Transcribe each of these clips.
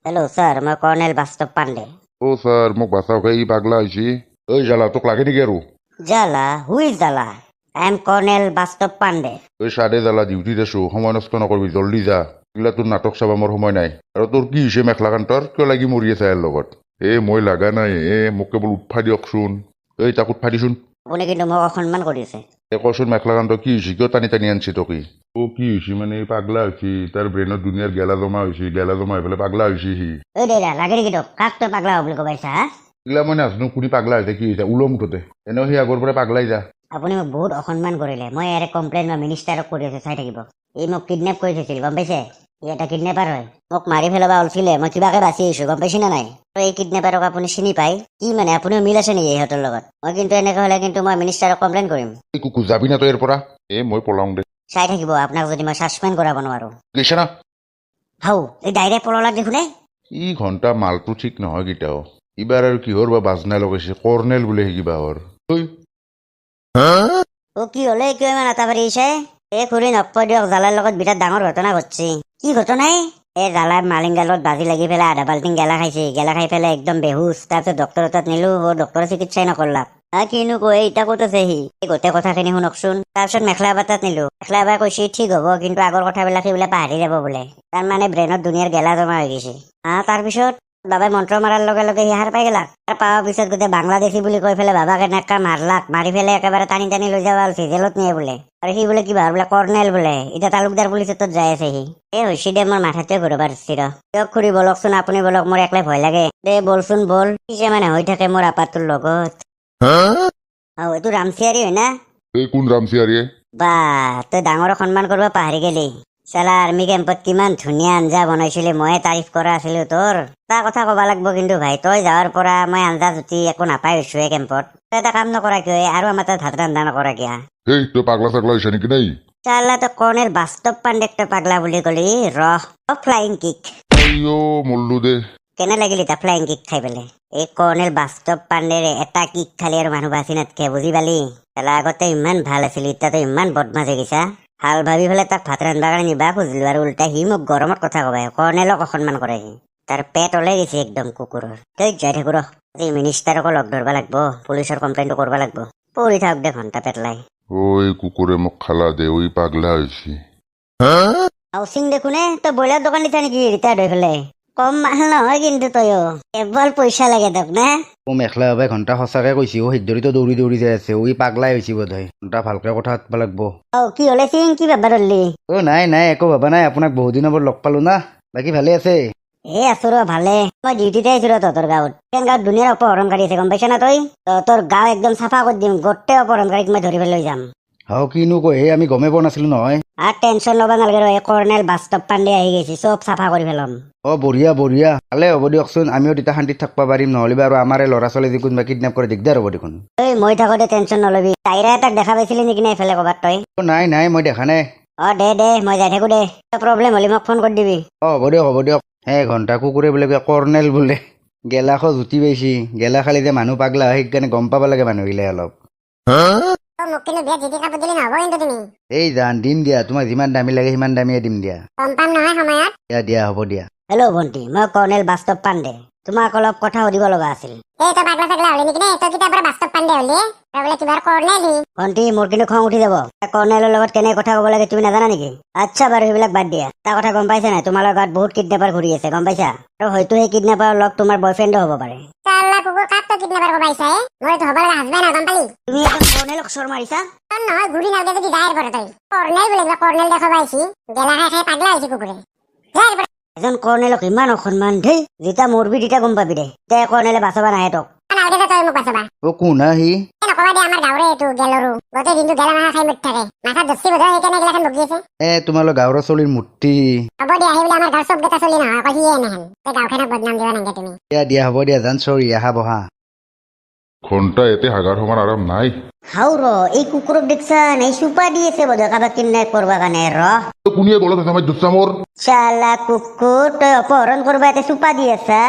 Hello sir, मैं colonel बास्तव Pandey. ও sir মোক বাঁচাওক এই পাগলা হয়েছি ওই জ্বালা তোক লাগে নাকি আৰু জালা, হু ইজ জালা? আই এম কৰ্নেল বাস্তব পান্ডে। ওই সাড়ে জ্বালা ডিউটিত আছো সময় নষ্ট নকৰিবি জল্দি যা এইগিলা তোৰ নাটক চাব মোৰ সময় নাই আৰু তোৰ কি হৈছে মেখলা কান্তৰ কিয় লাগি মৰি আছে ইয়াৰ লগত মই লাগা নাই মোক কেৱল উৎফাই দিয়কচোন তাক উৎফাই দিচোন আপুনি কিন্তু মোক অসন্মান কৰিছে। কচোন মেখলা কান্ত কি হৈছে কিয় টানি টানি আনছি তোকে কি হৈছে মানে পাগলা হৈছে তাৰ ব্ৰেইনত দুনিয়াৰ গেলা জমা হৈ পেলাই পাগলা হৈছে সি এই দেৰা লাগে নেকি তোক? কাক তই পাগলা হ'ব বুলি ক'বাইছা? এইগিলা মই নাজানো কোনে পাগলা হৈছে কি হৈছে ওলো মুঠতে এনেও সি আগৰ পৰা পাগলাই যা আপুনি মোক বহুত অসন্মান কৰিলে। মই ইয়াৰে কমপ্লেইন মই মিনিষ্টাৰক কৰি আছো, চাই থাকিব। ই মোক কিডনেপ কৰি থৈছিল, গম পাইছে? ই এটা কিডনেপাৰ হয়। মোক মাৰি পেলাব ওলছিলে, মই কিবাকে বাচি আহিছো, গম পাইছে নে নাই? এই কিডনেপাৰক আপুনি চিনি পায়? কি মানে আপুনিও মিল আছে নেকি ইহঁতৰ লগত? মই কিন্তু এনেকে হ'লে কিন্তু মই মিনিষ্টাৰক কমপ্লেইন কৰিম। কুকু যাবি না তই ইয়াৰ পৰা মই পলাওঁ দে চাই থাকিব আপোনাক যদি মই ছাছপেণ্ড কৰাব নোৱাৰো। গৈছে না হাও, এই ডাইৰেক্ট পললাক দেখোনে। ই ঘণ্টা মালটো ঠিক নহয় কেতিয়াও এইবাৰ আৰু কিহৰ বা বাজনা লগাইছে কৰ্নেল বোলে সি কিবাহৰ ও কি হলে কিয় ইমান আটা পাৰিছে? এই খুৰী নকব দিয়ক, জালাৰ লগত বিৰাট ডাঙৰ ঘটনা ঘটছি। কি ঘটনাই? এই জালাৰ মালিংগালত বাজি লাগি পেলাই আধা বাল্টিং গেলা খাইছে। গেলা খাই পেলাই একদম বেহুচ। তাৰপিছত ডক্টৰৰ তাত নিলো, ডক্টৰে চিকিৎসাই নকৰলাক। কিনো কয় ইটা ক'ত আছে সি? গোটেই কথাখিনি শুনকচোন। তাৰপিছত মেখলা এবাৰ তাত নিলো, মেখলা এবাৰ কৈছে ঠিক হ'ব, কিন্তু আগৰ কথাবিলাক সি বোলে পাহৰি যাব বোলে। তাৰ মানে ব্ৰেইনত দুনিয়াৰ গেলা জমা হৈ গৈছে। তাৰপিছত বাবাই মন্ত্ৰ মাৰাৰ লগে লগে সি হাৰ পাই গেলাক। তাৰ পাৱাৰ পিছত গোটেই বাংলাদেশী বুলি কৈ পেলাই বাবাক এনেকা মাৰলাক, মাৰি পেলাই একেবাৰে টানি টানি লৈ যাব ওলছি, জেলত নিয়ে বোলে। আৰু সি বোলে কিবা বোলে কৰ্নেল বোলে। এতিয়া তালুকদাৰ পুলিচৰ তাত যাই আছে সি। হৈছে দে, মোৰ মাথাটোৱে ঘূৰাব ধৰছি ৰ। দিয়ক খুৰী বলকচোন, আপুনি বলক, মোৰ একলাই ভয় লাগে। দে বলচোন বল, পিছে মানে হৈ থাকে মোৰ আপাটোৰ লগত। এইটো ৰামচিয়াৰী হয় না? এই কোন ৰামচিয়াৰীয়ে বা তই ডাঙৰক সন্মান কৰিব পাহৰি গেলি। চালা আৰ্মি কেম্পত কিমান ধুনীয়া আঞ্জা বনাইছিলি, ময়ে তাৰিফ কৰা আছিলো তোৰ। তাৰ কথা কবা লাগব কিন্তু ভাই, তই যাৱাৰ পৰা মই আঞ্জা জুতি একো নাপাই হৈছো এই কেম্পত। তই এটা কাম নকৰা কিয়? আৰু আমাৰ তাত ভাত ৰান্ধা নকৰা কিয়া? তই পাগলা চাগলা হৈছে নেকি নাই চালা তই কৰ্নেল বাস্তৱ পাণ্ডেক তই পাগলা বুলি কলি? ৰহ ফ্লাইং কিক। মল্লু দে কেনে লাগিল এতিয়া ফ্লাইং কিক খাই পেলাই? এই কৰ্নেল বাস্তৱ পাণ্ডেৰে এটা কিক খালি আৰু মানুহ বাচি নাথকে, বুজি পালি? চালা আগতে ইমান ভাল আছিল, এতিয়া তই ইমান বদমাছ হৈ গৈছা। ভাল ভাবি পেলাই তাক ভাত ৰান্ধিবৰ কাৰণে নিবা খুজিলো, আৰু উল্টা সি মোক গৰমত কথা কবাই, কৰ্নেলক অসন্মান কৰে সি। তাৰ পেট ওলাই গৈছে একদম কুকুৰৰ। তই যাই থাকো ৰ, মিনিষ্টাৰকো লগ ধৰবা লাগব, পুলিচৰ কমপ্লেইনটো কৰবা লাগব। পঢ়ি থাক দে ঘণ্টা পেটলাই। কুকুৰে মোক খালা দে পাগলা হৈছে হাউচিং দেখোনে, তই ব্ৰইলাৰ দোকান দিছা নেকি ৰিটায়াৰ্ড হৈ পেলাই? কম মাল নহয় কিন্তু তইও, কেৱল পইচা লাগে তোক না? মেখলা বাবাই ঘণ্টা সঁচাকে কৈছি সিদ্ধৰিতো দৌৰি দৌৰি যাই আছে। পাগলাই হৈছে বোধহয়। ঘণ্টা ভালকে কথা পাতবা লাগব। কি হলে চিং, কি ভাববা ধৰলি? নাই নাই একো ভাবা নাই, আপোনাক বহুত দিনৰ পৰা লগ পালো না। বাকী ভালে আছে? আছো ৰ ভালে। মই ডিউটিতে আহিছো ৰ তহঁতৰ গাঁৱত। কেন গাঁৱত দুনিয়াৰ অপহৰণকাৰী আছে, গম পাইছা না তই? তহঁতৰ গাঁও একদম চাফা কৰি দিম, গোটেই অপহৰণকাৰীক মই ধৰি পেলাই লৈ যাম। কিনো কয় আমি গমেই পোৱা নাছিলো নহয়। টেনচন ল'বা নালাগে ৰ, কৰ্নেল বাস্তৱ পাণ্ডে আহি গৈছে, চব চাফা কৰি পেলাম। বঢ়িয়া বঢ়িয়া, ভালে হ'ব দিয়কচোন, আমিও তেতিয়া শান্তিত থাকবা পাৰিম। নহ'লে বাৰু আমাৰ ল'ৰা ছোৱালী যি কোনোবা কিডনেপ কৰে দিগদাৰ হ'ব দেখোন। মই থাকোতে টেনচন নলবি। তাইৰা এটাক দেখা পাইছিলি নেকি না এইফালে ক'বাত তই? নাই নাই, মই দেখা নাই। দে মই যাই থাকো দে, প্ৰব্লেম হ'লে মোক ফোন কৰি দিবি। হ'ব দিয়ক। ঘণ্টা কুকুৰে বোলে কৰ্নেল বোলে গেলাখো জুতি পাইছি। গেলা খালি যে মানুহ পাগলা হয়, সেইকাৰণে গম পাব লাগে মানুহগিলাই অলপ। মোক কিন্তু বিয়াত জিতি কাপোৰ দিলে নহ'ব কিন্তু তুমি। জান দিম দিয়া, তোমাক যিমান দামী লাগে সিমান দামীয়ে দিম দিয়া। গম পাম নহয় সময়ত। দিয়া হ'ব দিয়া। হেল্ল' ভণ্টি, মই কৰ্নেল বাস্তৱ পাণ্ডে, তোমাক অলপ কথা সুধিব লগা আছিল। তই পাগলা চাগলা হলি নেকি? তই কিতাৰ পৰা বাস্তৱ পাণ্ডে হলি? তই বোলে কিবাৰ কৰ্নেল হি? ভণ্টি, মোৰ কিন্তু খং উঠি যাব। কৰ্নেলৰ লগত কেনে কথা ক'ব লাগে তুমি নাজানা নেকি? আচ্ছা বাৰু সেইবিলাক বাদ দিয়া। তাৰ কথা গম পাইছা নাই? তোমাৰ গাঁৱত বহুত কিডনেপাৰ ঘূৰি আছে, গম পাইছা? আৰু হয়তো সেই কিডনেপাৰৰ লগ তোমাৰ বয়ফ্ৰেণ্ডো হ'ব পাৰে। তুমি এখন কৰ্নেলক চৰ মাৰিছা? নহয়, ঘূৰি নালগে যদি যাই পৰা তই। কৰ্নেল বোলে কৰ্নেল দেখা পাইছি, গেলা খাই পাগলা হৈছে কুকুৰে। এজন কৰ্নেলক ইমান অসন্মান দেই, যেতিয়া মৰবি তেতিয়া গম পাবি দে। কৰ্নেলে বাচাবা নাহে তোক। কোন সি? তোমালোক গাঁৱৰ চলিৰ মূৰ্তি। দিয়া হ'ব দিয়া, জান চৰি আহা বহা। ঘণ্টা এতে হাগাৰ সমান আৰাম নাই হাও ৰ, এই কুকুৰক দেখছান? এই চুপা দি আছে বোধহয় কাবাক কিডনেপ কৰবা কাৰণে। কোনে গলত আছে আমাৰ দুচ্চা মোৰ চালা কুকুৰ, তই অপহৰণ কৰবা এতে চুপা দি আছা?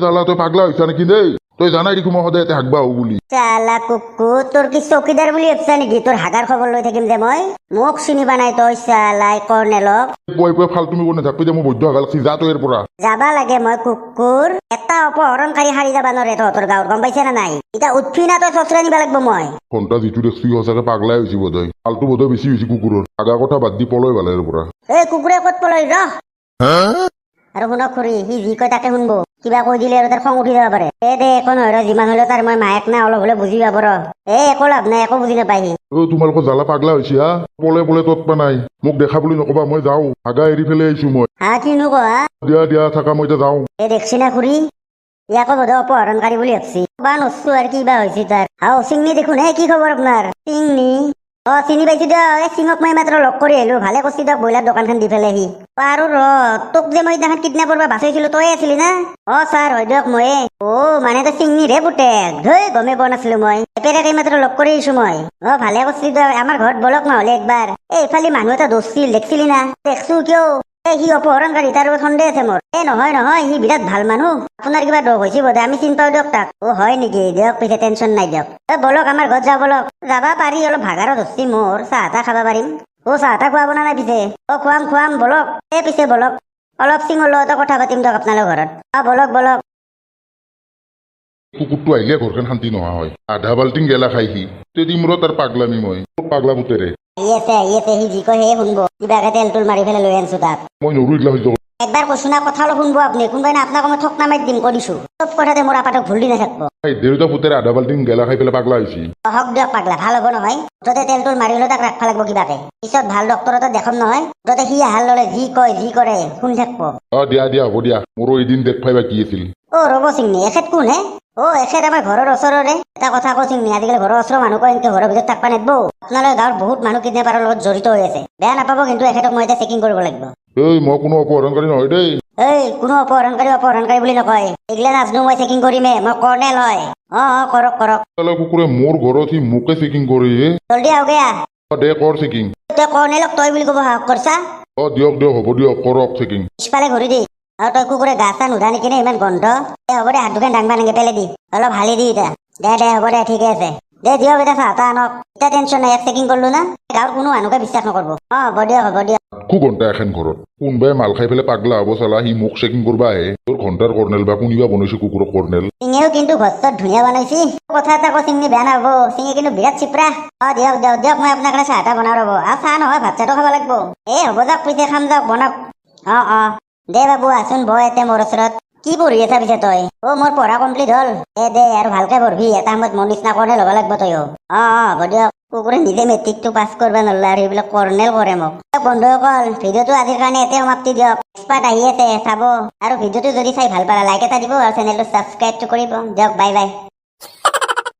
জালা তই পাগলা হৈছা নেকি দেই? তই জানাই দেখো মই সদায় ইয়াতে হাগবা আহো বুলি চালা কুকুৰ তোৰ কি চকীদাৰ বুলি ভাবছা নেকি তোৰ হাগাৰ খবৰ লৈ থাকিম যে মই মোক চিনিবা নাই তই চালাই কৰ্ণেলক পুৱাই পুৱাই ফাল্টুমি কৰি নাথাকবি দে মই বৈদ্য হাগা লাগছি যা তই ইয়াৰ পৰা যাবা লাগে মই কুকুৰ এটা অপহৰণকাৰী হাৰি যাবা নৰে তহঁতৰ গাঁৱৰ গম পাইছে না নাই এতিয়া উঠবি না তই চচৰা নিবা লাগব মই ঘণ্টা যিটো দেখছি সঁচাকে পাগলাই হৈছে বোধহয় ফাল্টু বোধহয় বেছি হৈছে কুকুৰৰ হাগা কথা বাদ দি পলয় ভালে ইয়াৰ পৰা এই কুকুৰে ক'ত পলয় ৰহ আৰু শুনক খুৰী সি যি কয় তাকে শুনব কিবা কৈ দিলে আৰু তাৰ খং উঠি যাব পাৰে দে একো নহয় ৰ যিমান হলেও তাৰ মই মায়েক না অলপ হলে বুজি পাব ৰ একো লাভ নাই একো বুজি নাপায় সি তোমালোকৰ জ্বালা পাগলা হৈছে হা পলে পলে তৎপা নাই মোক দেখা বুলি নকবা মই যাওঁ হাগা এৰি পেলাই আহিছো মই হা কিনো কোৱা দিয়া দিয়া থাকা মই এতিয়া যাওঁ দেখছি না খুৰী ইয়াকো বোধহয় অপহৰণকাৰী বুলি ভাবছি বা নচছো আৰু কিবা হৈছে তাৰ হাও চিংনি দেখোন হে কি খবৰ আপোনাৰ চিংনি চিনি পাইছো দিয়ক এই চিঙক মই মাত্ৰ লগ কৰি আহিলো ভালে কৰিছি দিয়ক ব্ৰইলাৰ দোকানখন দি পেলাই সি পাৰো ৰ তোক যে মই সিদিনাখন কিডনেপ কৰিব বাচাইছিলো তই আছিলি না ছাৰ হয় দিয়ক ময়ে মানে তই চিংনিৰে পুতেক ধৈ গমেই পোৱা নাছিলো মই এপেৰাক মাত্ৰ লগ কৰি আহিছো মই ভালে কৰিছি দিয়ক আমাৰ ঘৰত বলক নহলে একবাৰ এইফালে মানুহ এটা দৌৰছিল দেখছিলি না দেখছো কিয় সি অপহৰণকাৰী তাৰ সন্দেহ আছে মোৰ নহয় নহয় সি বিৰাট ভাল মানুহ আপোনাৰ কিবা দোষ হৈছে বোধে আমি চিন্তাও দিয়ক তাক হয় নেকি দিয়ক পিছে টেনশ্যন নাই দিয়ক বলক আমাৰ ঘৰত যাওঁ বলক যাবা পাৰি অলপ ভাগাৰত ধৰছি মোৰ চাহ তাহ খাব পাৰিম চাহ তাহ খুৱাব না নাই পিছে খুৱাম বলক পিছে বলক অলপ চিঙৰ লগতে কথা পাতিম দিয়ক আপোনালোকৰ ঘৰত বলক কুকুৰটো আহিলে ঘৰখন শান্তি নোহোৱা হয় আধা বাল্টিং গেলা খাই সি তেদি মূৰত তাৰ পাগলামি মই পাগলা পুতেৰে আহি আছে সি যি কয় সেয়ে শুনব কিবাকে তেল তুল মাৰি পেলাই লৈ আনছো তাক মই নৰু এইগিলা হৈ যাব একবাৰ কৈছো না কথা অলপ শুনব আপুনি কোনোবাই না আপোনাক মই ঠক নামাই দিম কৰিছো চব কথাতে মোৰ আপাতক ভুল দি নাথাকব দেউতা পুতেৰে আধা বাল্টিং গেলা খাই পেলাই পাগলা হৈছে হক দিয়ক পাগলা ভাল হ'ব নহয় মুঠতে তেল তুল মাৰি হলেও তাক ৰাখবা লাগব কিবাকে পিছত ভাল ডক্তৰ এটা দেখাম নহয় মুঠতে সি আহাৰ ললে যি কয় যি কৰে শুনি থাকব দিয়া হ'ব দিয়া মোৰো এদিন দেখ পাই বা কি আছিল ৰ'ব চিংনি এখেত কোন হে এখেত আমাৰ ঘৰৰ ওচৰৰে এটা কথা কওঁ চিংনি আজিকালি ঘৰৰ ওচৰৰ মানুহ কয় এনেকে ঘৰৰ ভিতৰত থাকবা নেদব আপোনালোকৰ গাঁৱৰ বহুত মানুহ কিডনেপাৰৰ লগত জড়িত হৈ আছে বেয়া নাপাব কিন্তু এখেতক মই এতিয়া চেকিং কৰিব লাগিব মই কোনো অপহৰণকাৰী নহয় দেই কোনো অপহৰণকাৰী বুলি নকয় এইগিলা নাজনো মই চেকিং কৰিমে মই কৰ্ণেল হয় কৰক কুকুৰে মোৰ ঘৰত সি মোকে চেকিং কৰি জলদি আহগে দে কৰ চেকিং তই কৰ্ণেলক তই বুলি ক'ব সাহস কৰছা দিয়ক হ'ব দিয়ক কৰক চেকিং পিছফালে ঘূৰি দি আৰু তই কুকুৰে গা চা নুধা নেকি ইমান গন্ধ হ'ব দে হাত দুখন দাংবা নেকি পেলাই দি অলপ হালি দি এতিয়া দে হ'ব দে ঠিকে আছে দে দিয়ক এতিয়া চাহ তাহ আনক এতিয়া টেনশ্যন নাই ইয়াত চেকিং কৰিলো না গাঁৱৰ কোনো মানুহকে বিশ্বাস নকৰব হ'ব দিয়ক ঘণ্টা এখন ঘৰত কোনোবাই মাল খাই পেলাই পাগলা হ'ব চালা সি মোক চেকিং কৰিব আহে তোৰ ঘণ্টাৰ কৰ্ণেল বা কোনোবা বনাইছে কুকুৰক কৰ্ণেল চিঙেও কিন্তু ঘৰত ধুনীয়া বনাইছি কথা এটা কৈ চিঙি বেয়া নহব চিঙি কিন্তু বিৰাট চিপৰা দিয়ক মই আপোনাৰ কাৰণে চাহ এটা বনাও ৰ'ব আৰু চাহ নহয় ভাত চাহটো খাব লাগিব হ'ব যাওক পিছে খাম যাওক বনাওক দে বাবু আছোন বয় এতিয়া মোৰ ওচৰত কি পঢ়ি আছা পিছে তই মোৰ পঢ়া কমপ্লিট হ'ল দে আৰু ভালকে পঢ়বি এটা সময়ত মোৰ নিচিনা কৰ্ণেল হ'ব লাগিব তইও হ'ব দিয়ক কুকুৰে নিজে মেট্ৰিকটো পাছ কৰিব নোৱাৰিলে আৰু সেইবিলাক কৰ্ণেল কৰে মোক বন্ধুসকল ভিডিঅ'টো আজিৰ কাৰণে এতে সমাপ্তি দিয়ক এক্সপাৰ্ট আহি আছে চাব আৰু ভিডিঅ'টো যদি চাই ভাল পালা লাইক এটা দিব আৰু চেনেলটো ছাবস্ক্ৰাইবটো কৰিব দিয়ক বাই